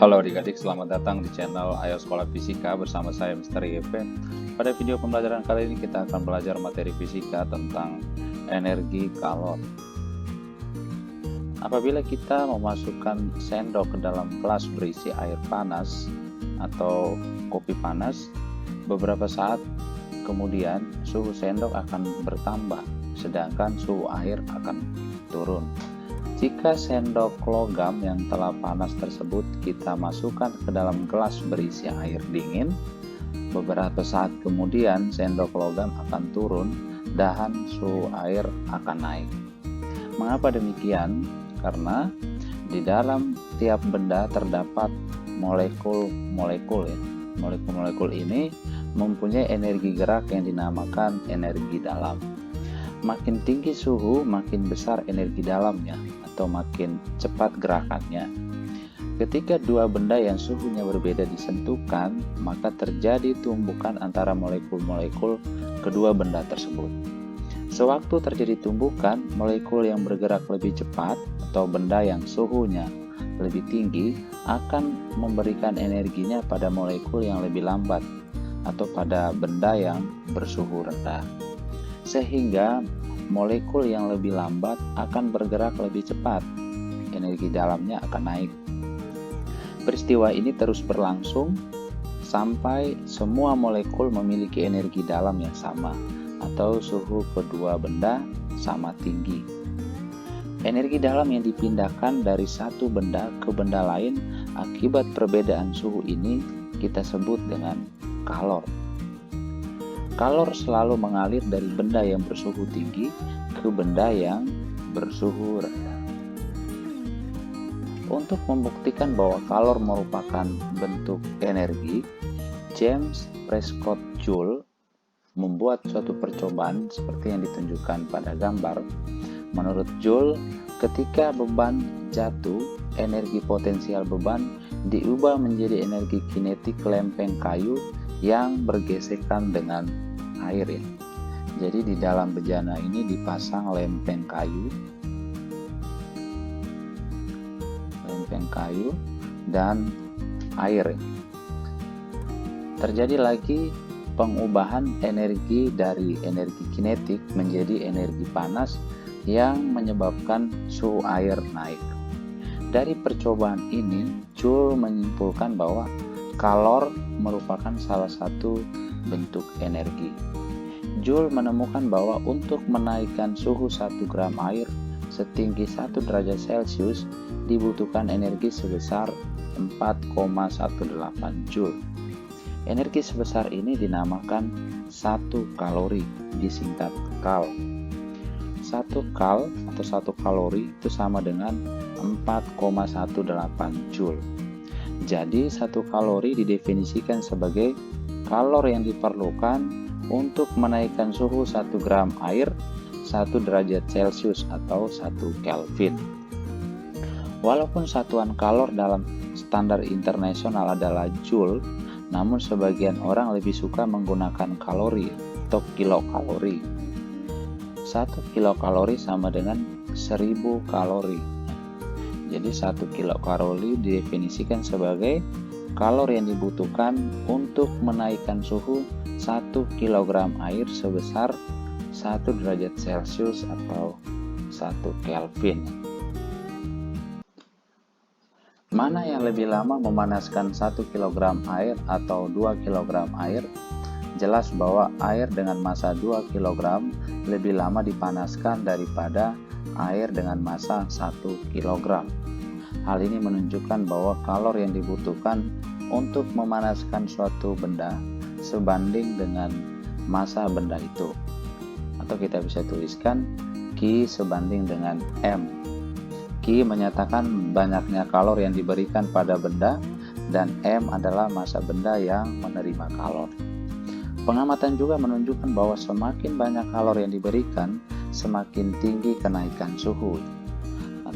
Halo adik-adik, selamat datang di channel Ayo Sekolah Fisika bersama saya Mr. YP. Pada video pembelajaran kali ini kita akan belajar materi fisika tentang energi kalor. Apabila kita memasukkan sendok ke dalam gelas berisi air panas atau kopi panas, beberapa saat kemudian suhu sendok akan bertambah, sedangkan suhu air akan turun. Jika sendok logam yang telah panas tersebut kita masukkan ke dalam gelas berisi air dingin, beberapa saat kemudian sendok logam akan turun dan suhu air akan naik. Mengapa demikian? Karena di dalam tiap benda terdapat molekul-molekul ya. Molekul-molekul ini mempunyai energi gerak yang dinamakan energi dalam. Makin tinggi suhu, makin besar energi dalamnya atau makin cepat gerakannya. Ketika dua benda yang suhunya berbeda disentuhkan, maka terjadi tumbukan antara molekul-molekul kedua benda tersebut. Sewaktu terjadi tumbukan, molekul yang bergerak lebih cepat atau benda yang suhunya lebih tinggi akan memberikan energinya pada molekul yang lebih lambat atau pada benda yang bersuhu rendah. Sehingga molekul yang lebih lambat akan bergerak lebih cepat, energi dalamnya akan naik. Peristiwa ini terus berlangsung sampai semua molekul memiliki energi dalam yang sama atau suhu kedua benda sama tinggi. Energi dalam yang dipindahkan dari satu benda ke benda lain akibat perbedaan suhu ini kita sebut dengan kalor. Kalor selalu mengalir dari benda yang bersuhu tinggi ke benda yang bersuhu rendah. Untuk membuktikan bahwa kalor merupakan bentuk energi, James Prescott Joule membuat suatu percobaan seperti yang ditunjukkan pada gambar. Menurut Joule, ketika beban jatuh, energi potensial beban diubah menjadi energi kinetik lempeng kayu yang bergesekan dengan air ya. Jadi di dalam bejana ini dipasang lempeng kayu dan air. Terjadi lagi pengubahan energi dari energi kinetik menjadi energi panas yang menyebabkan suhu air naik. Dari percobaan ini, Joule menyimpulkan bahwa kalor merupakan salah satu bentuk energi. Joule menemukan bahwa untuk menaikkan suhu 1 gram air setinggi 1 derajat Celcius dibutuhkan energi sebesar 4,18 Joule. Energi sebesar ini dinamakan 1 kalori, disingkat kal. 1 kal atau 1 kalori itu sama dengan 4,18 Joule. Jadi 1 kalori didefinisikan sebagai kalor yang diperlukan untuk menaikkan suhu 1 gram air 1 derajat Celcius atau 1 Kelvin. Walaupun satuan kalor dalam standar internasional adalah Joule, namun sebagian orang lebih suka menggunakan kalori atau kilokalori. 1 kilokalori sama dengan 1000 kalori. Jadi 1 kilokalori didefinisikan sebagai kalor yang dibutuhkan untuk menaikkan suhu 1 kg air sebesar 1 derajat Celcius atau 1 Kelvin. Mana yang lebih lama memanaskan 1 kg air atau 2 kg air? Jelas bahwa air dengan massa 2 kg lebih lama dipanaskan daripada air dengan massa 1 kg. Hal ini menunjukkan bahwa kalor yang dibutuhkan untuk memanaskan suatu benda sebanding dengan massa benda itu. Atau kita bisa tuliskan Q sebanding dengan M. Q menyatakan banyaknya kalor yang diberikan pada benda dan M adalah massa benda yang menerima kalor. Pengamatan juga menunjukkan bahwa semakin banyak kalor yang diberikan, semakin tinggi kenaikan suhu.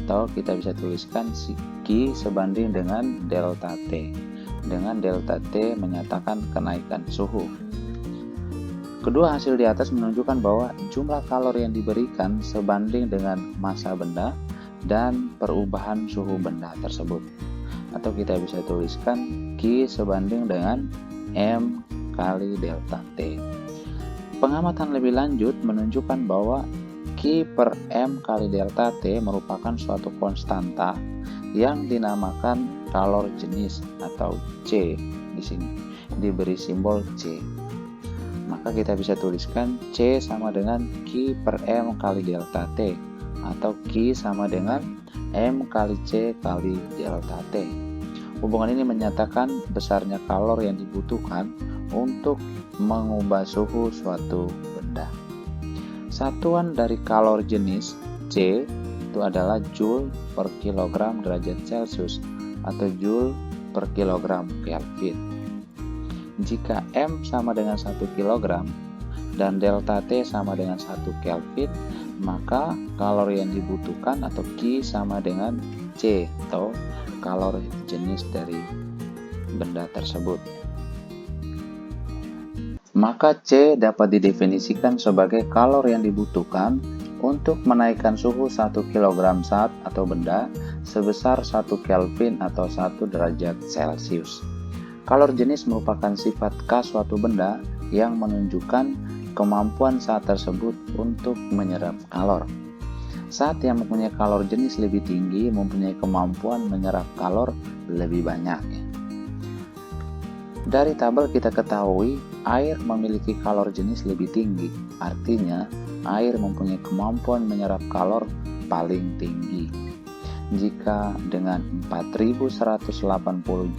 Atau kita bisa tuliskan Q sebanding dengan delta T. Dengan delta T menyatakan kenaikan suhu. Kedua hasil di atas menunjukkan bahwa jumlah kalor yang diberikan sebanding dengan massa benda dan perubahan suhu benda tersebut. atau kita bisa tuliskan Q sebanding dengan M kali delta T. Pengamatan lebih lanjut menunjukkan bahwa Q per M kali delta T merupakan suatu konstanta yang dinamakan kalor jenis atau C. Di sini diberi simbol C. Maka kita bisa tuliskan C sama dengan Q per M kali delta T, atau Q sama dengan M kali C kali delta T. Hubungan ini menyatakan besarnya kalor yang dibutuhkan untuk mengubah suhu suatu benda. Satuan dari kalor jenis C itu adalah Joule per kilogram derajat Celcius atau Joule per kilogram Kelvin. Jika M sama dengan 1 kg dan delta T sama dengan 1 Kelvin, maka kalor yang dibutuhkan atau Q sama dengan C atau kalor jenis dari benda tersebut. Maka C dapat didefinisikan sebagai kalor yang dibutuhkan untuk menaikkan suhu 1 kg zat atau benda sebesar 1 Kelvin atau 1 derajat Celcius. Kalor jenis merupakan sifat khas suatu benda yang menunjukkan kemampuan zat tersebut untuk menyerap kalor. Zat yang mempunyai kalor jenis lebih tinggi mempunyai kemampuan menyerap kalor lebih banyak. Dari tabel kita ketahui air memiliki kalor jenis lebih tinggi, artinya air mempunyai kemampuan menyerap kalor paling tinggi. Jika dengan 4180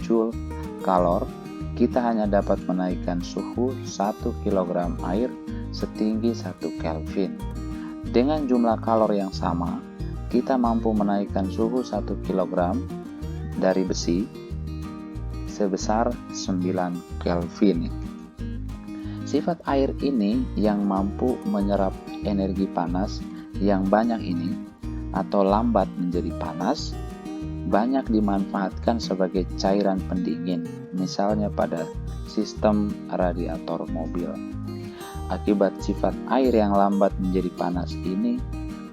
Joule kalor, kita hanya dapat menaikkan suhu 1 kg air setinggi 1 Kelvin. Dengan jumlah kalor yang sama, kita mampu menaikkan suhu 1 kg dari besi sebesar 9 Kelvin. Sifat air ini yang mampu menyerap energi panas yang banyak ini atau lambat menjadi panas, banyak dimanfaatkan sebagai cairan pendingin, misalnya pada sistem radiator mobil. Akibat sifat air yang lambat menjadi panas ini,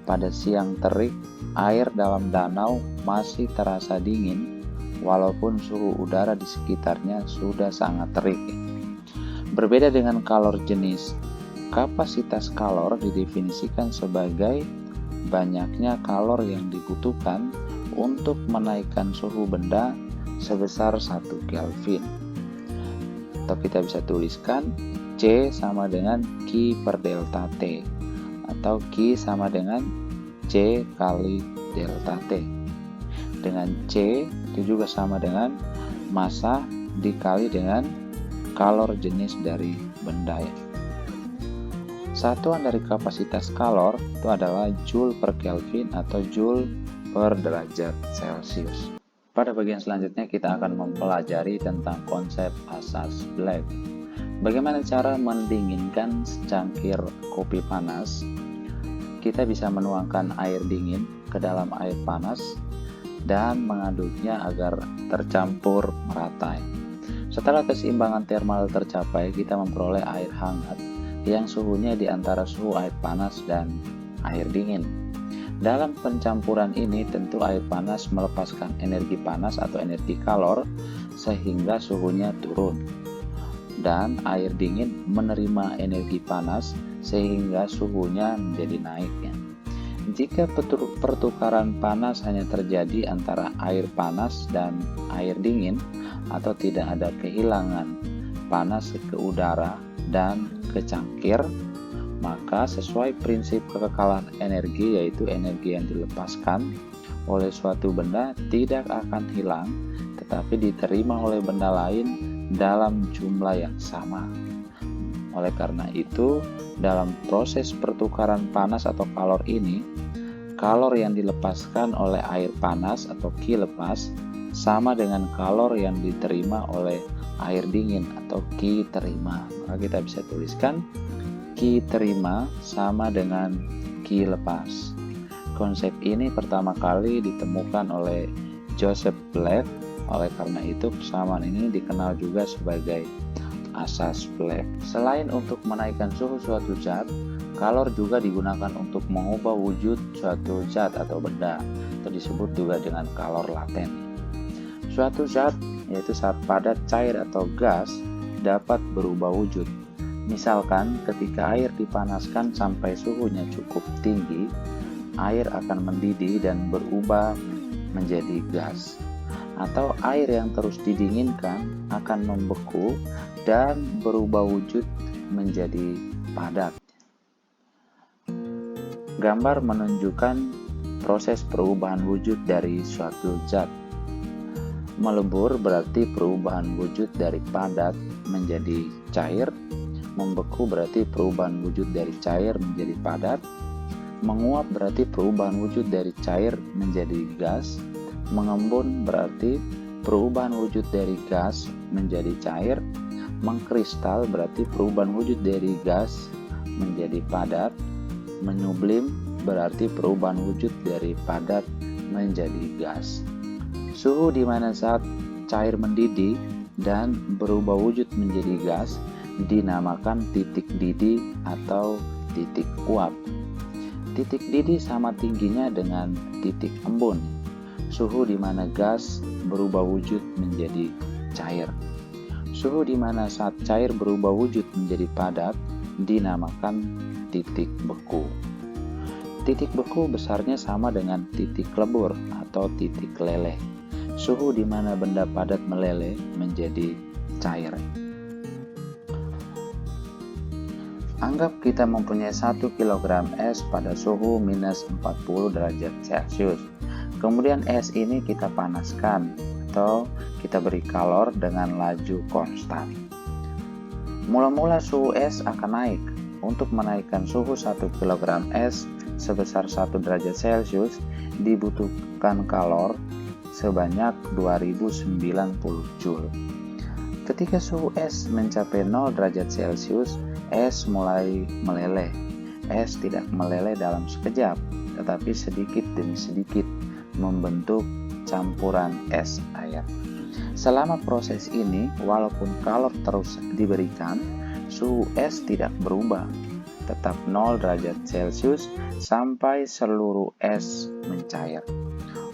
pada siang terik, air dalam danau masih terasa dingin, walaupun suhu udara di sekitarnya sudah sangat terik. Berbeda dengan kalor jenis, kapasitas kalor didefinisikan sebagai banyaknya kalor yang dibutuhkan untuk menaikkan suhu benda sebesar 1 Kelvin. Atau kita bisa tuliskan C sama dengan Q per delta T, atau Q sama dengan C kali delta T. Dengan C itu juga sama dengan massa dikali dengan kalor jenis dari benda. Satuan dari kapasitas kalor itu adalah Joule per Kelvin atau Joule per derajat Celcius. Pada bagian selanjutnya kita akan mempelajari tentang konsep asas Black. Bagaimana cara mendinginkan secangkir kopi panas? Kita bisa menuangkan air dingin ke dalam air panas dan mengaduknya agar tercampur merata. Setelah keseimbangan termal tercapai, kita memperoleh air hangat yang suhunya di antara suhu air panas dan air dingin. Dalam pencampuran ini tentu air panas melepaskan energi panas atau energi kalor sehingga suhunya turun. Dan air dingin menerima energi panas sehingga suhunya menjadi naik. Jika pertukaran panas hanya terjadi antara air panas dan air dingin atau tidak ada kehilangan panas ke udara dan ke cangkir, maka sesuai prinsip kekekalan energi, yaitu energi yang dilepaskan oleh suatu benda tidak akan hilang tetapi diterima oleh benda lain dalam jumlah yang sama. Oleh karena itu, dalam proses pertukaran panas atau kalor ini, kalor yang dilepaskan oleh air panas atau Q lepas sama dengan kalor yang diterima oleh air dingin atau Q terima. Maka kita bisa tuliskan Q terima sama dengan Q lepas. Konsep ini pertama kali ditemukan oleh Joseph Black. Oleh karena itu, persamaan ini dikenal juga sebagai asas Black. Selain untuk menaikkan suhu suatu zat, kalor juga digunakan untuk mengubah wujud suatu zat atau benda, atau disebut juga dengan kalor laten. Suatu zat, yaitu zat padat, cair, atau gas, dapat berubah wujud. Misalkan ketika air dipanaskan sampai suhunya cukup tinggi, air akan mendidih dan berubah menjadi gas. Atau air yang terus didinginkan akan membeku dan berubah wujud menjadi padat. Gambar menunjukkan proses perubahan wujud dari suatu zat. Melebur berarti perubahan wujud dari padat menjadi cair. Membeku berarti perubahan wujud dari cair menjadi padat. Menguap berarti perubahan wujud dari cair menjadi gas. Mengembun berarti perubahan wujud dari gas menjadi cair. Mengkristal berarti perubahan wujud dari gas menjadi padat. Menyublim berarti perubahan wujud dari padat menjadi gas. Suhu di mana zat cair mendidih dan berubah wujud menjadi gas dinamakan titik didih atau titik uap. Titik didih sama tingginya dengan titik embun. Suhu di mana gas berubah wujud menjadi cair. Suhu di mana zat cair berubah wujud menjadi padat dinamakan titik beku. Titik beku besarnya sama dengan titik lebur atau titik leleh. Suhu di mana benda padat meleleh menjadi cair. Anggap kita mempunyai 1 kg es pada suhu minus 40 derajat Celcius. Kemudian es ini kita panaskan atau kita beri kalor dengan laju konstan. Mula-mula suhu es akan naik. Untuk menaikkan suhu 1 kg es sebesar 1 derajat Celcius dibutuhkan kalor sebanyak 2090 Joule. Ketika suhu es mencapai 0 derajat Celcius, es mulai meleleh. Es tidak meleleh dalam sekejap, tetapi sedikit demi sedikit membentuk campuran es air. Selama proses ini, walaupun kalor terus diberikan, suhu es tidak berubah, tetap 0 derajat Celcius sampai seluruh es mencair.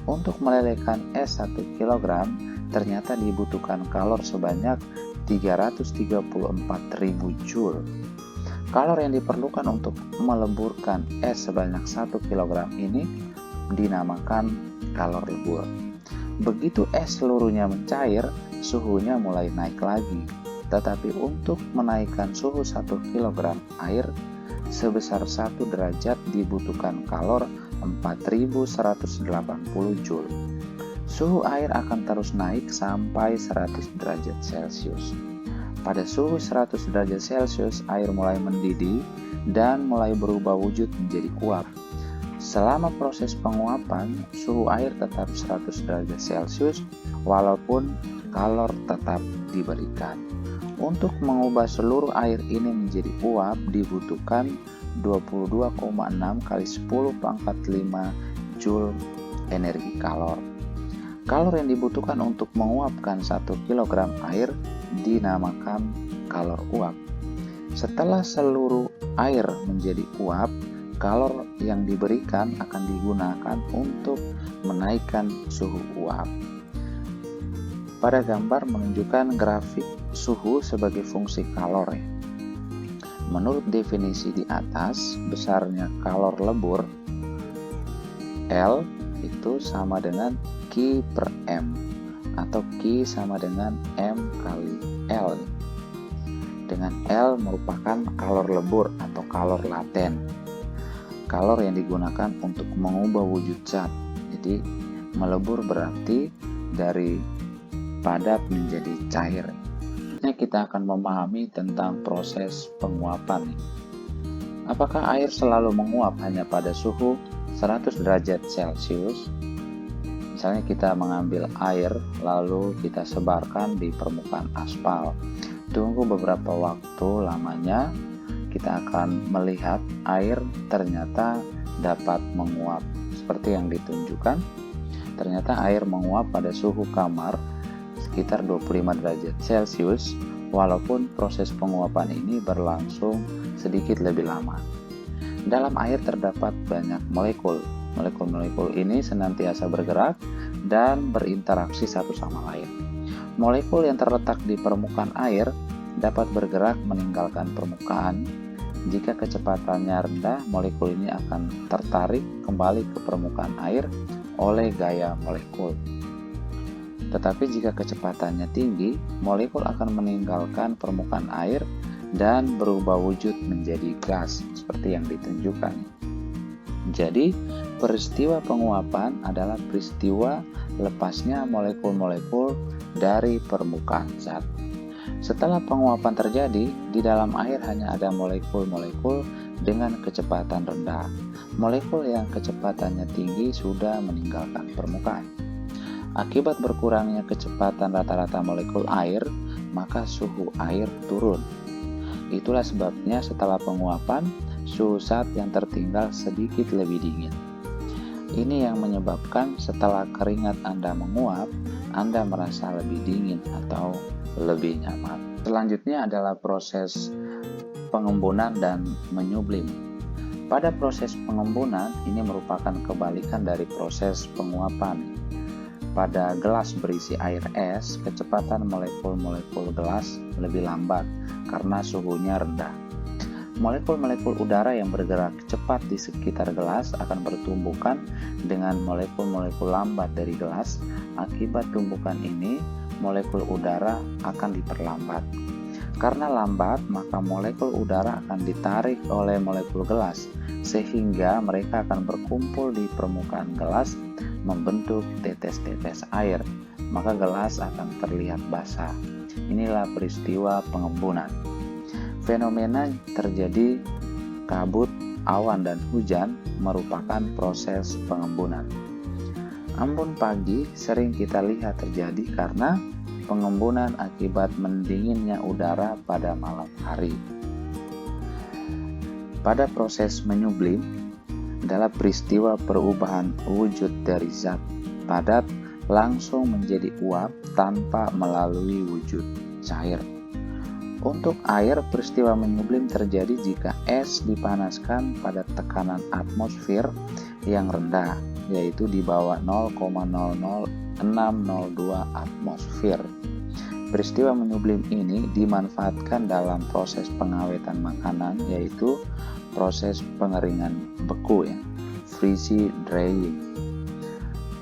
Untuk melelehkan es 1 kg, ternyata dibutuhkan kalor sebanyak 334.000 Joule. Kalor yang diperlukan untuk meleburkan es sebanyak 1 kg ini dinamakan kalor lebur. Begitu es seluruhnya mencair, suhunya mulai naik lagi. Tetapi untuk menaikkan suhu 1 kg air sebesar 1 derajat dibutuhkan kalor 4180 Joule. Suhu air akan terus naik sampai 100 derajat Celcius. Pada suhu 100 derajat Celcius, air mulai mendidih dan mulai berubah wujud menjadi uap. Selama proses penguapan, suhu air tetap 100 derajat Celcius walaupun kalor tetap diberikan. Untuk mengubah seluruh air ini menjadi uap dibutuhkan 22,6 kali 10 pangkat 5 Joule energi kalor. Kalor yang dibutuhkan untuk menguapkan 1 kg air dinamakan kalor uap. Setelah seluruh air menjadi uap, kalor yang diberikan akan digunakan untuk menaikkan suhu uap. Pada gambar menunjukkan grafik suhu sebagai fungsi kalor. Menurut definisi di atas, besarnya kalor lebur L itu sama dengan Q per M atau Q sama dengan M kali L. Dengan L merupakan kalor lebur atau kalor laten. Kalor yang digunakan untuk mengubah wujud zat. Jadi melebur berarti dari padat menjadi cair. Kita akan memahami tentang proses penguapan. Apakah air selalu menguap hanya pada suhu 100 derajat Celcius? Misalnya kita mengambil air lalu kita sebarkan di permukaan aspal. Tunggu beberapa waktu lamanya, kita akan melihat air ternyata dapat menguap. Seperti yang ditunjukkan, ternyata air menguap pada suhu kamar sekitar 25 derajat Celcius, walaupun proses penguapan ini berlangsung sedikit lebih lama. Dalam air terdapat banyak molekul. Molekul-molekul ini senantiasa bergerak dan berinteraksi satu sama lain. Molekul yang terletak di permukaan air dapat bergerak meninggalkan permukaan. Jika kecepatannya rendah, molekul ini akan tertarik kembali ke permukaan air oleh gaya molekul. Tetapi jika kecepatannya tinggi, molekul akan meninggalkan permukaan air dan berubah wujud menjadi gas seperti yang ditunjukkan. Jadi, peristiwa penguapan adalah peristiwa lepasnya molekul-molekul dari permukaan zat. Setelah penguapan terjadi, di dalam air hanya ada molekul-molekul dengan kecepatan rendah. Molekul yang kecepatannya tinggi sudah meninggalkan permukaan. Akibat berkurangnya kecepatan rata-rata molekul air, maka suhu air turun. Itulah sebabnya setelah penguapan, suhu zat yang tertinggal sedikit lebih dingin. Ini yang menyebabkan setelah keringat Anda menguap, Anda merasa lebih dingin atau lebih nyaman. Selanjutnya adalah proses pengembunan dan menyublim. Pada proses pengembunan, ini merupakan kebalikan dari proses penguapan. Pada gelas berisi air es, kecepatan molekul-molekul gelas lebih lambat karena suhunya rendah. Molekul-molekul udara yang bergerak cepat di sekitar gelas akan bertumbukan dengan molekul-molekul lambat dari gelas. Akibat tumbukan ini, molekul udara akan diperlambat. Karena lambat, maka molekul udara akan ditarik oleh molekul gelas, sehingga mereka akan berkumpul di permukaan gelas membentuk tetes-tetes air, maka gelas akan terlihat basah. Inilah peristiwa pengembunan. Fenomena terjadi kabut, awan, dan hujan merupakan proses pengembunan. Embun pagi sering kita lihat terjadi karena pengembunan akibat mendinginnya udara pada malam hari. Pada proses menyublim adalah peristiwa perubahan wujud dari zat padat langsung menjadi uap tanpa melalui wujud cair. Untuk air, peristiwa menyublim terjadi jika es dipanaskan pada tekanan atmosfer yang rendah, yaitu di bawah 0,00602 atmosfer. Peristiwa menyublim ini dimanfaatkan dalam proses pengawetan makanan, yaitu proses pengeringan beku, freeze drying.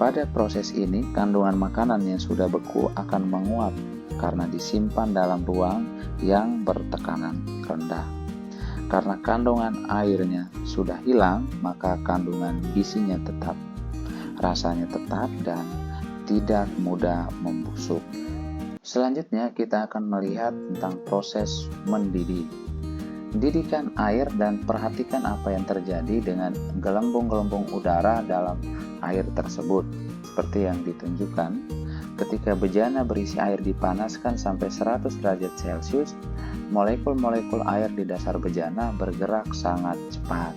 Pada proses ini, kandungan makanan yang sudah beku akan menguap karena disimpan dalam ruang yang bertekanan rendah. Karena kandungan airnya sudah hilang, maka kandungan gizinya tetap, rasanya tetap, dan tidak mudah membusuk. Selanjutnya kita akan melihat tentang proses mendidih. Didihkan air dan perhatikan apa yang terjadi dengan gelembung-gelembung udara dalam air tersebut. Seperti yang ditunjukkan, ketika bejana berisi air dipanaskan sampai 100 derajat Celcius, molekul-molekul air di dasar bejana bergerak sangat cepat.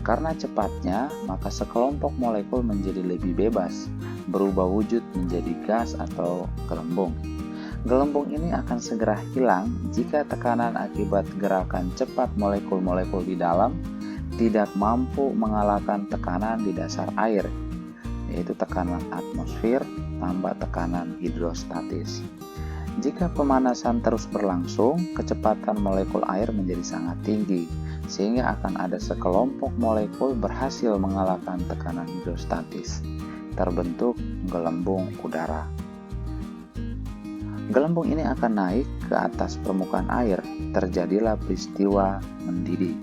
Karena cepatnya, maka sekelompok molekul menjadi lebih bebas, berubah wujud menjadi gas atau gelembung. Gelembung ini akan segera hilang jika tekanan akibat gerakan cepat molekul-molekul di dalam tidak mampu mengalahkan tekanan di dasar air, yaitu tekanan atmosfer tambah tekanan hidrostatis. Jika pemanasan terus berlangsung, kecepatan molekul air menjadi sangat tinggi, sehingga akan ada sekelompok molekul berhasil mengalahkan tekanan hidrostatis. Terbentuk gelembung udara. Gelembung ini akan naik ke atas permukaan air, terjadilah peristiwa mendidih.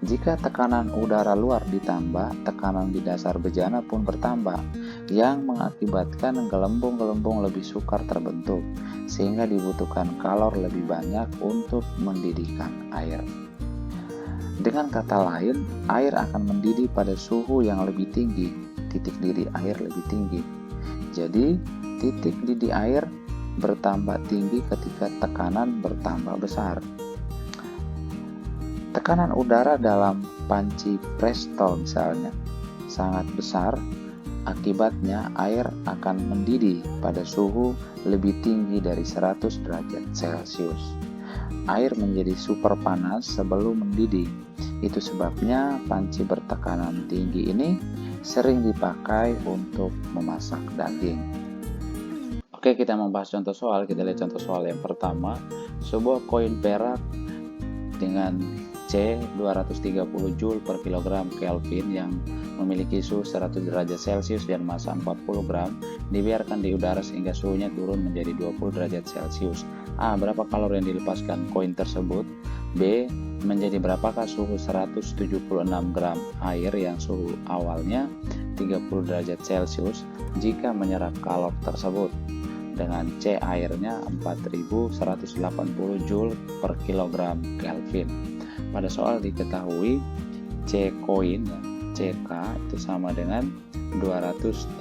Jika tekanan udara luar ditambah, tekanan di dasar bejana pun bertambah, yang mengakibatkan gelembung-gelembung lebih sukar terbentuk, sehingga dibutuhkan kalor lebih banyak untuk mendidihkan air. Dengan kata lain, air akan mendidih pada suhu yang lebih tinggi, titik didih air lebih tinggi. Jadi, titik didih air bertambah tinggi ketika tekanan bertambah besar. Tekanan udara dalam panci presto misalnya sangat besar, akibatnya air akan mendidih pada suhu lebih tinggi dari 100 derajat Celcius. Air menjadi super panas sebelum mendidih. Itu sebabnya panci bertekanan tinggi ini sering dipakai untuk memasak daging. Oke, kita membahas contoh soal. Kita lihat contoh soal yang pertama. Sebuah koin perak dengan C 230 Joule per kilogram Kelvin yang memiliki suhu 100 derajat Celcius dan massa 40 gram dibiarkan di udara sehingga suhunya turun menjadi 20 derajat Celcius. A. Berapa kalori yang dilepaskan koin tersebut? B. Menjadi berapakah suhu 176 gram air yang suhu awalnya 30 derajat Celcius jika menyerap kalori tersebut? Dengan C. Airnya 4180 Joule per kilogram Kelvin. Pada soal diketahui C koin CK itu sama dengan 230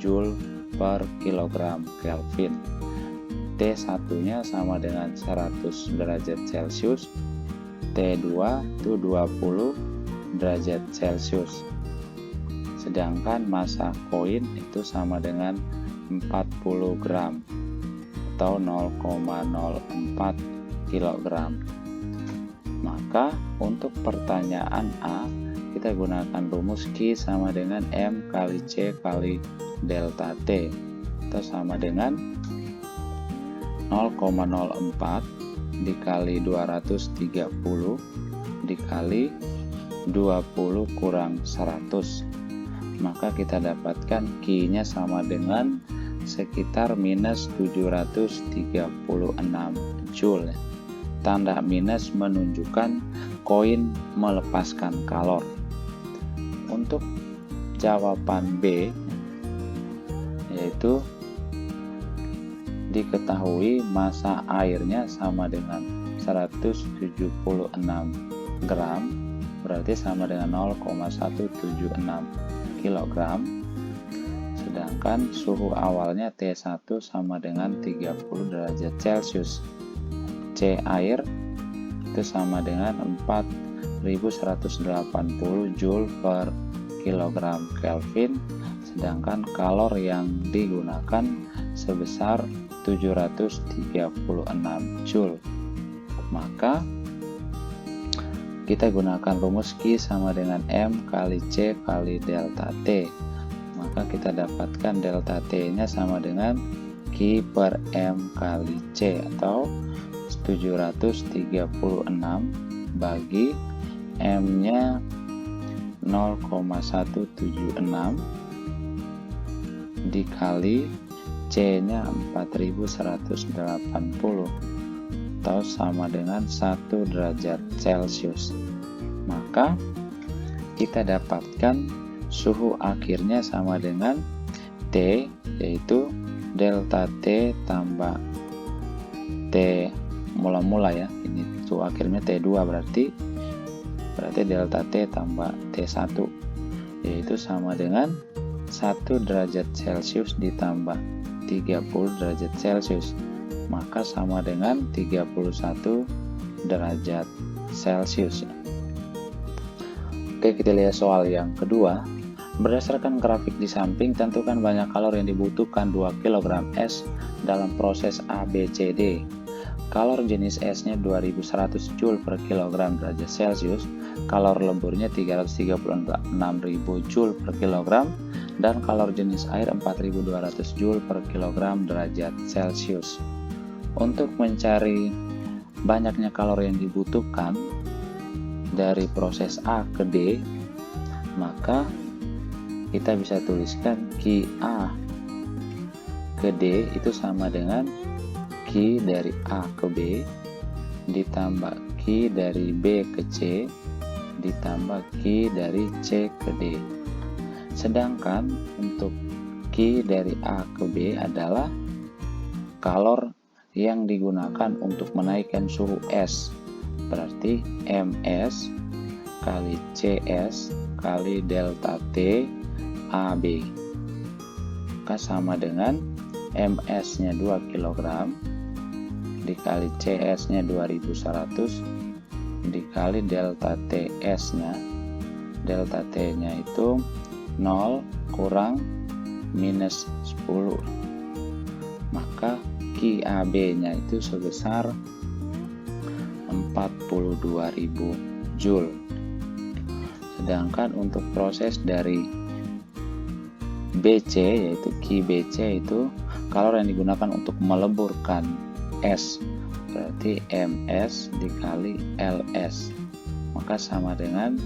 Joule per kilogram Kelvin. T1 nya sama dengan 100 derajat Celcius. T2 itu 20 derajat Celcius. Sedangkan massa koin itu sama dengan 40 gram atau 0,04 kilogram. Maka untuk pertanyaan A, kita gunakan rumus Q sama dengan M kali C kali delta T. Itu sama dengan 0,04 dikali 230 dikali 20 kurang 100. Maka kita dapatkan Q-nya sama dengan sekitar minus 736 Joule. Tanda minus menunjukkan koin melepaskan kalori. Untuk jawaban B, yaitu diketahui massa airnya sama dengan 176 gram, berarti sama dengan 0,176 kilogram. Sedangkan suhu awalnya T1 sama dengan 30 derajat Celcius. C air itu sama dengan 4180 Joule per kilogram Kelvin, sedangkan kalori yang digunakan sebesar 736 Joule. Maka kita gunakan rumus Q sama dengan M kali C kali delta T. Maka kita dapatkan delta T nya sama dengan Q per M kali C atau 736 bagi M nya 0,176 dikali C nya 4180 atau sama dengan 1 derajat Celcius. Maka kita dapatkan suhu akhirnya sama dengan T, yaitu delta T tambah T mula-mula ya, ini suhu akhirnya T2 berarti delta T tambah T1, yaitu sama dengan 1 derajat Celcius ditambah 30 derajat Celcius, maka sama dengan 31 derajat Celcius. Oke, kita lihat soal yang kedua. Berdasarkan grafik di samping, tentukan banyak kalori yang dibutuhkan 2 kg es dalam proses ABCD. Kalori jenis esnya 2100 Joule per kilogram derajat Celcius, kalori leburnya 336.000 Joule per kilogram, dan kalori jenis air 4200 Joule per kilogram derajat Celcius. Untuk mencari banyaknya kalori yang dibutuhkan dari proses A ke D, maka kita bisa tuliskan QA ke D itu sama dengan Q dari A ke B ditambah Q dari B ke C ditambah Q dari C ke D. Sedangkan untuk Q dari A ke B adalah kalori yang digunakan untuk menaikkan suhu es, berarti MS kali CS kali delta T AB, maka sama dengan MS nya 2 kg dikali CS nya 2100 dikali delta TS nya, delta T nya itu 0 kurang minus 10, maka QAB nya itu sebesar 42.000 Joule. Sedangkan untuk proses dari BC, yaitu Ki BC itu kalor yang digunakan untuk meleburkan S, berarti MS dikali LS, maka sama dengan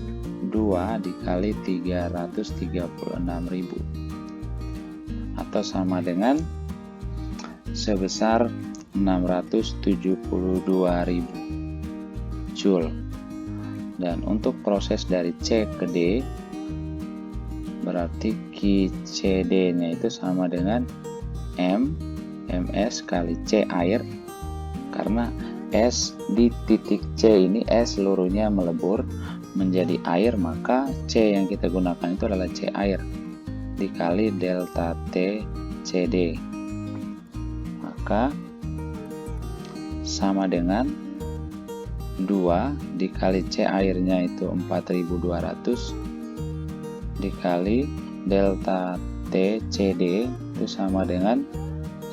2 dikali 336.000, atau sama dengan sebesar 672.000 Joule. Dan untuk proses dari C ke D, berarti Ki CD nya itu sama dengan MS kali C air, karena S di titik C ini S seluruhnya melebur menjadi air, maka C yang kita gunakan itu adalah C air dikali delta T CD, maka sama dengan 2 dikali C airnya itu 4200 dikali delta T CD itu sama dengan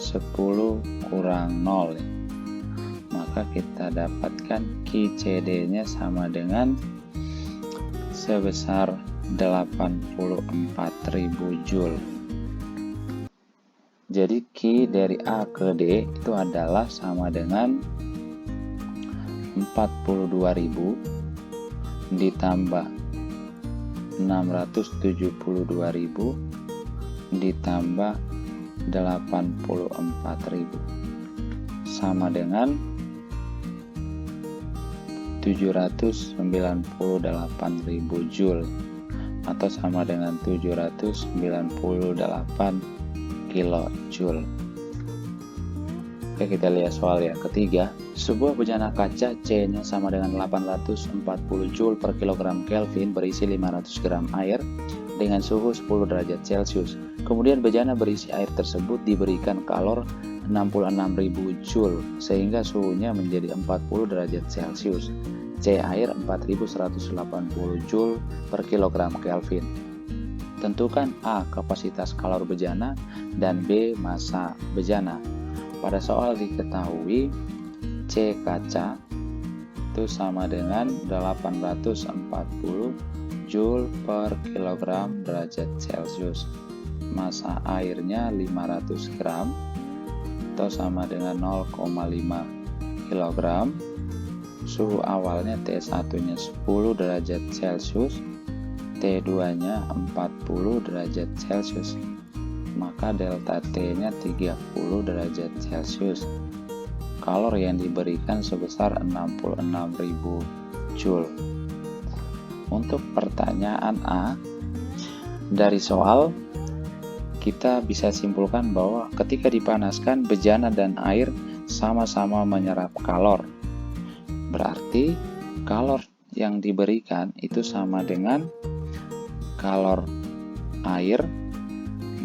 10 kurang 0, maka kita dapatkan Ki CD nya sama dengan sebesar 84.000 Joule. Jadi Ki dari A ke D itu adalah sama dengan 42.000 ditambah 672.000 ditambah 84.000 sama dengan 798.000 Joule, atau sama dengan 798 kilojoule. Oke, kita lihat soal yang ketiga. Sebuah bejana kaca C-nya sama dengan 840 Joule per kilogram Kelvin berisi 500 gram air dengan suhu 10 derajat Celcius. Kemudian bejana berisi air tersebut diberikan kalor 66.000 Joule sehingga suhunya menjadi 40 derajat Celcius. C air 4180 Joule per kilogram Kelvin. Tentukan A kapasitas kalor bejana dan B massa bejana. Pada soal diketahui C kaca itu sama dengan 840 Joule per kilogram derajat Celcius. Massa airnya 500 gram atau sama dengan 0,5 kg. Suhu awalnya T1 nya 10 derajat Celcius, T2 nya 40 derajat Celcius, maka delta T nya 30 derajat Celcius. Kalor yang diberikan sebesar 66.000 Joule. Untuk pertanyaan A, dari soal kita bisa simpulkan bahwa ketika dipanaskan bejana dan air sama-sama menyerap kalor. Berarti kalor yang diberikan itu sama dengan kalor air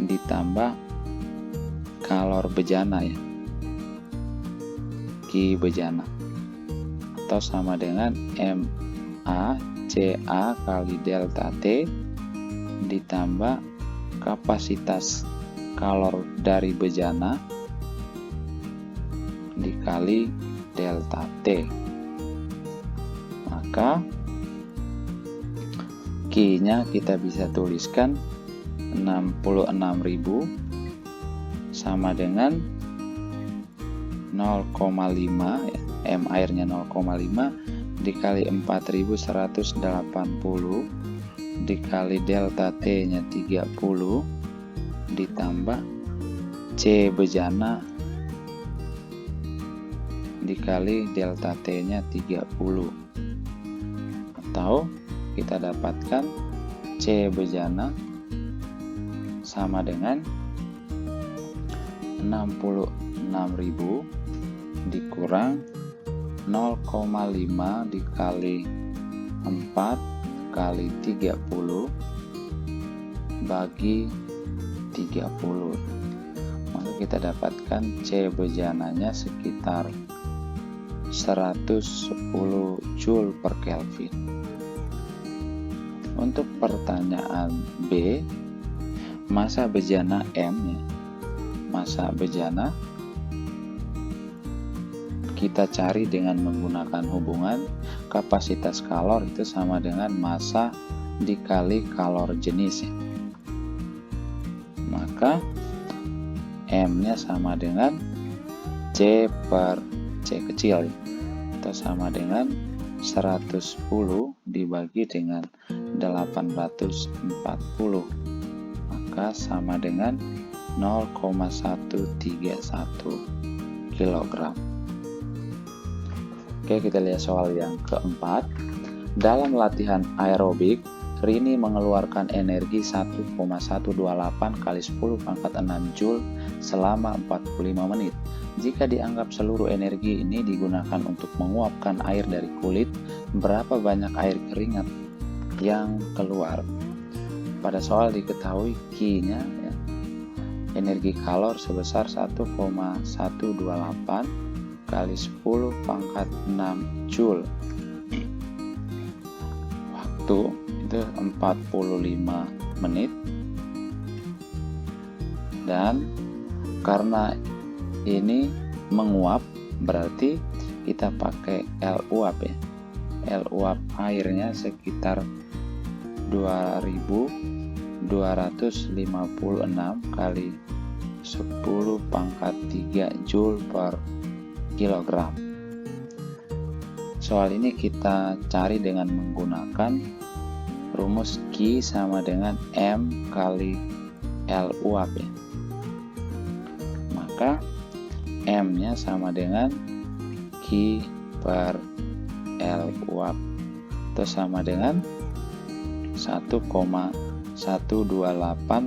ditambah kalor bejana ya, Ki bejana, atau sama dengan MA CA kali delta T ditambah kapasitas kalor dari bejana dikali delta T. Maka Q-nya kita bisa tuliskan 66.000 sama dengan 0,5 ya, M airnya 0,5 dikali 4180 dikali delta T nya 30 ditambah C bejana dikali delta T nya 30, atau kita dapatkan C bejana sama dengan 66.000 dikurang 0,5 dikali 4 kali 30 bagi 30, maka kita dapatkan C bejananya sekitar 110 Joule per Kelvin. Untuk pertanyaan B, massa bejana M ya. Massa bejana kita cari dengan menggunakan hubungan kapasitas kalor itu sama dengan massa dikali kalor jenis ya. Maka M-nya sama dengan C per C kecil ya. Atau sama dengan 110 dibagi dengan 840. Maka sama dengan 0,131 kg. Oke, kita lihat soal yang keempat. Dalam latihan aerobik, Rini mengeluarkan energi 1,128 kali 10 pangkat 6 Joule selama 45 menit. Jika dianggap seluruh energi ini digunakan untuk menguapkan air dari kulit, berapa banyak air keringat yang keluar? Pada soal diketahui Q-nya ya, energi kalor sebesar 1,128 kali 10 pangkat 6 Joule. Waktu itu 45 menit. Dan karena ini menguap, berarti kita pakai L uap ya. L uap airnya sekitar 2256 kali 10 pangkat 3 Joule per kilogram. Soal ini kita cari dengan menggunakan rumus Q sama dengan M kali L uap ya. Maka M-nya sama dengan Q per L uap, itu sama dengan 1,128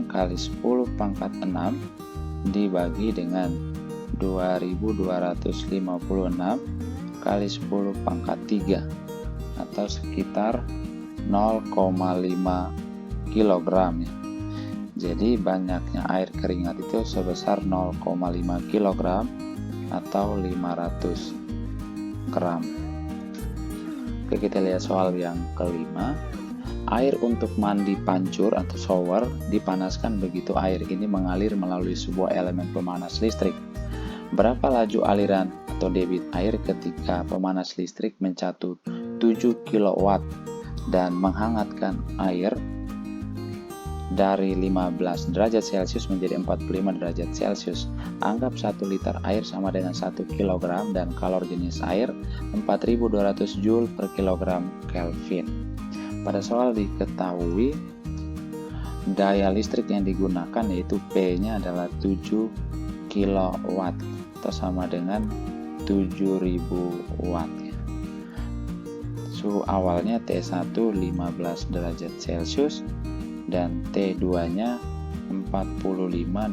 kali 10 pangkat 6 dibagi dengan 2256 kali 10 pangkat 3 atau sekitar 0,5 kg ya. Jadi banyaknya air keringat itu sebesar 0,5 kg atau 500 gram. Oke, kita lihat soal yang kelima. Air untuk mandi pancur atau shower dipanaskan begitu air ini mengalir melalui sebuah elemen pemanas listrik. Berapa laju aliran atau debit air ketika pemanas listrik mencatat 7 kW dan menghangatkan air dari 15 derajat Celcius menjadi 45 derajat Celcius. Anggap 1 liter air sama dengan 1 kg dan kalor jenis air 4200 Joule per kilogram Kelvin. Pada soal diketahui daya listrik yang digunakan yaitu P-nya adalah 7 kW atau sama dengan 7000 watt ya. Suhu awalnya T1 15 derajat Celcius dan T2 nya 45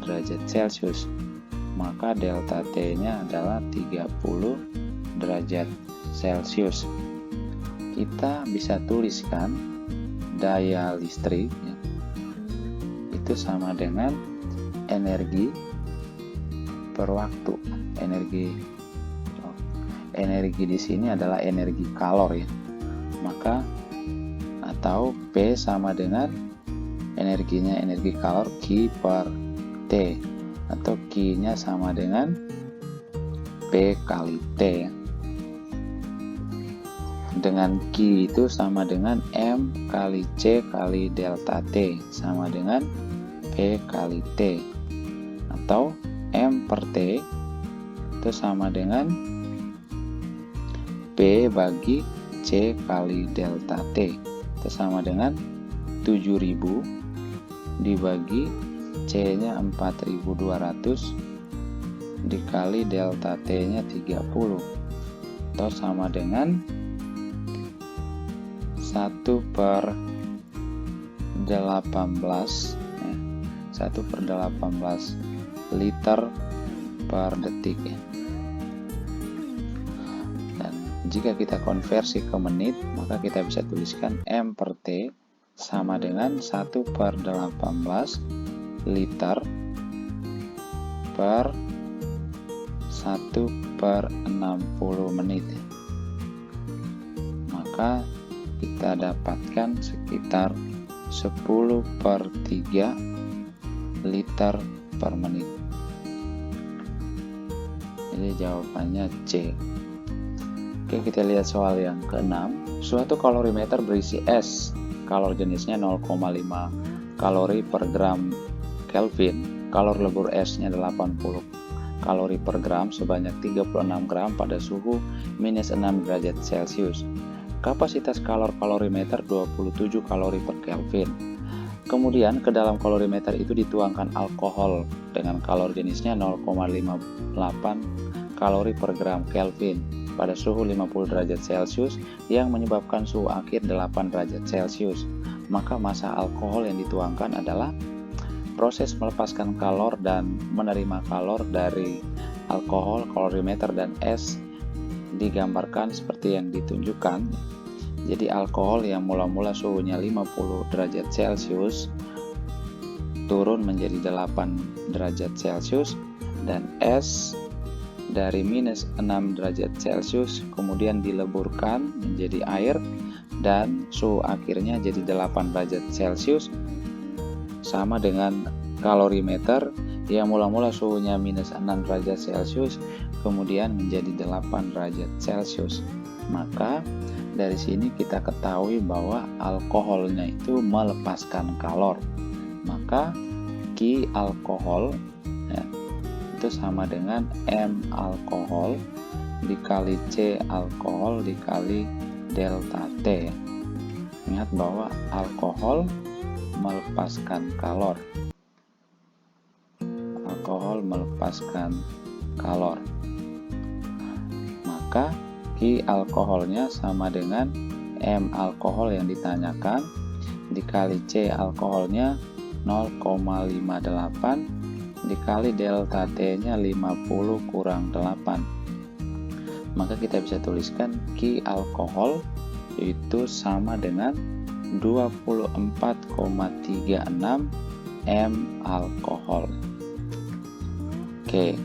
derajat Celcius. Maka delta T nya adalah 30 derajat Celcius. Kita bisa tuliskan daya listrik ya, itu sama dengan energi per waktu. Energi di sini adalah energi kalor ya. Maka atau P sama dengan energinya energi kalor Q per T atau Q-nya sama dengan P kali T ya. Dengan Q itu sama dengan M kali C kali delta T sama dengan P kali T atau M per T itu sama dengan P bagi C kali delta T itu sama dengan 7000 dibagi C nya 4200 dikali delta T nya 30 atau sama dengan 1/18 ya, 1/18 liter per detik ya. Dan jika kita konversi ke menit, maka kita bisa tuliskan M per T sama dengan 1/18 liter per 1/60 menit ya. Maka kita dapatkan sekitar 10/3 liter per menit. Jadi jawabannya C. Oke, kita lihat soal yang keenam. Suatu kalorimeter berisi es kalor jenisnya 0,5 kalori per gram Kelvin. Kalor lebur esnya 80 kalori per gram sebanyak 36 gram pada suhu minus 6 derajat Celcius. Kapasitas kalor kalorimeter 27 kalori per Kelvin. Kemudian ke dalam kalorimeter itu dituangkan alkohol dengan kalor jenisnya 0,58 kalori per gram Kelvin pada suhu 50 derajat Celcius yang menyebabkan suhu akhir 8 derajat Celcius. Maka massa alkohol yang dituangkan adalah proses melepaskan kalor dan menerima kalor dari alkohol, kalorimeter, dan es digambarkan seperti yang ditunjukkan. Jadi alkohol yang mula-mula suhunya 50 derajat Celcius turun menjadi 8 derajat Celcius, dan es dari minus 6 derajat Celcius kemudian dileburkan menjadi air dan suhu akhirnya jadi 8 derajat Celcius, sama dengan kalorimeter yang mula-mula suhunya minus 6 derajat Celcius kemudian menjadi 8 derajat Celcius. Maka dari sini kita ketahui bahwa alkoholnya itu melepaskan kalor. Maka Q alkohol ya, itu sama dengan M alkohol dikali C alkohol dikali delta T. Ingat bahwa alkohol melepaskan kalor. Alkohol melepaskan kalor. Maka Q alkoholnya sama dengan M alkohol yang ditanyakan dikali C alkoholnya 0,58 dikali delta T-nya 50 kurang 8. Maka kita bisa tuliskan Q alkohol itu sama dengan 24,36 M alkohol. Oke.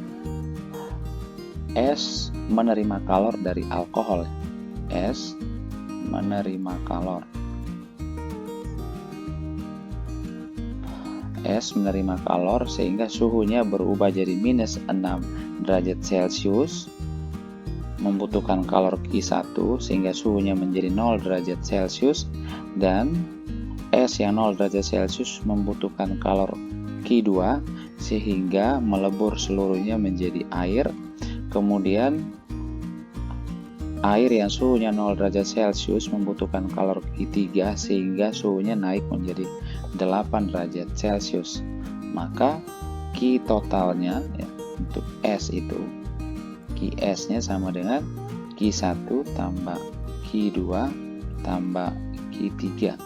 S menerima kalor dari alkohol. S menerima kalor. S menerima kalor sehingga suhunya berubah jadi minus 6 derajat Celcius, membutuhkan kalor Q1 sehingga suhunya menjadi 0 derajat Celcius, dan es yang 0 derajat Celcius membutuhkan kalor Q2 sehingga melebur seluruhnya menjadi air. Kemudian air yang suhunya 0 derajat Celcius membutuhkan kalor Q3 sehingga suhunya naik menjadi 8 derajat Celcius. Maka Q totalnya ya, untuk es itu Qs nya sama dengan Q1 tambah Q2 tambah Q3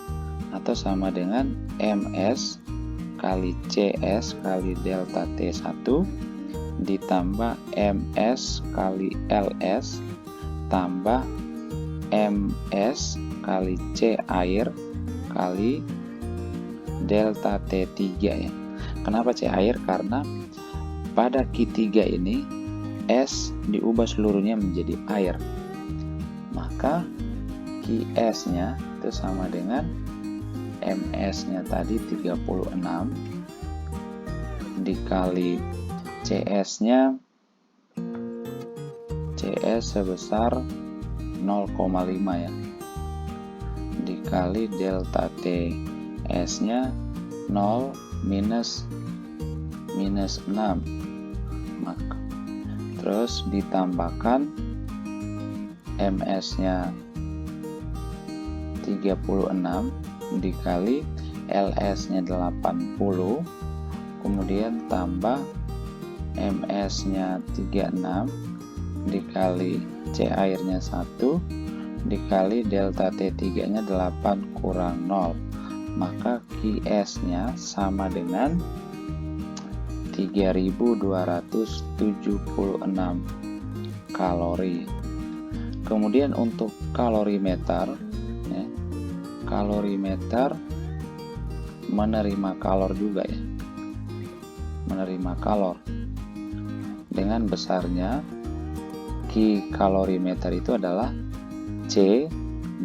atau sama dengan Ms kali Cs kali delta T1 ditambah Ms kali Ls tambah Ms kali C air kali delta T3 ya. Kenapa C air? Karena pada Q3 ini es diubah seluruhnya menjadi air. Maka Qs nya itu sama dengan Ms nya tadi 36 dikali Cs nya Cs sebesar 0,5 ya dikali delta T S nya 0 minus 6, maka terus ditambahkan Ms nya 36 dikali Ls nya 80, kemudian tambah Ms nya 36 dikali C airnya 1 dikali delta T3 nya 8 kurang 0, maka Qs nya sama dengan 3276 kalori. Kemudian untuk kalorimeter ya, kalorimeter menerima kalor juga ya, menerima kalor dengan besarnya Q kalorimeter itu adalah C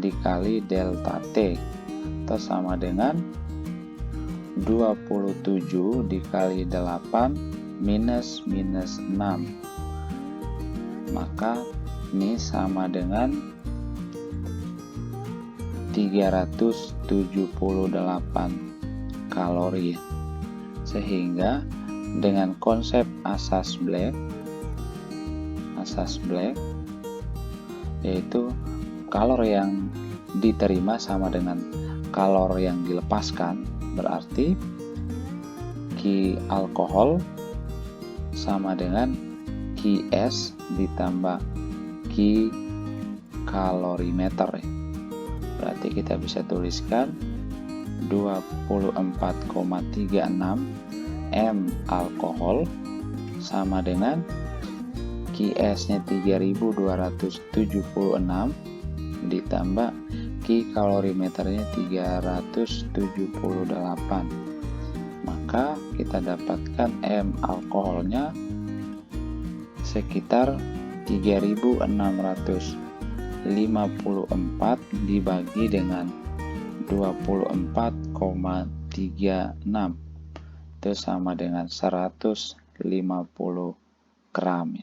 dikali delta T atau sama dengan 27 dikali 8 minus 6, maka ini sama dengan 378 kalori. Sehingga dengan konsep asas Black yaitu kalori yang diterima sama dengan kalori yang dilepaskan, berarti Ki alkohol sama dengan Qs ditambah Ki kalorimeter. Berarti kita bisa tuliskan 24,36 M alkohol sama dengan Qs-nya 3276 ditambah Ki kalorimeternya 378. Maka kita dapatkan M alkoholnya sekitar 3654 dibagi dengan 24,36, itu sama dengan 150 gram.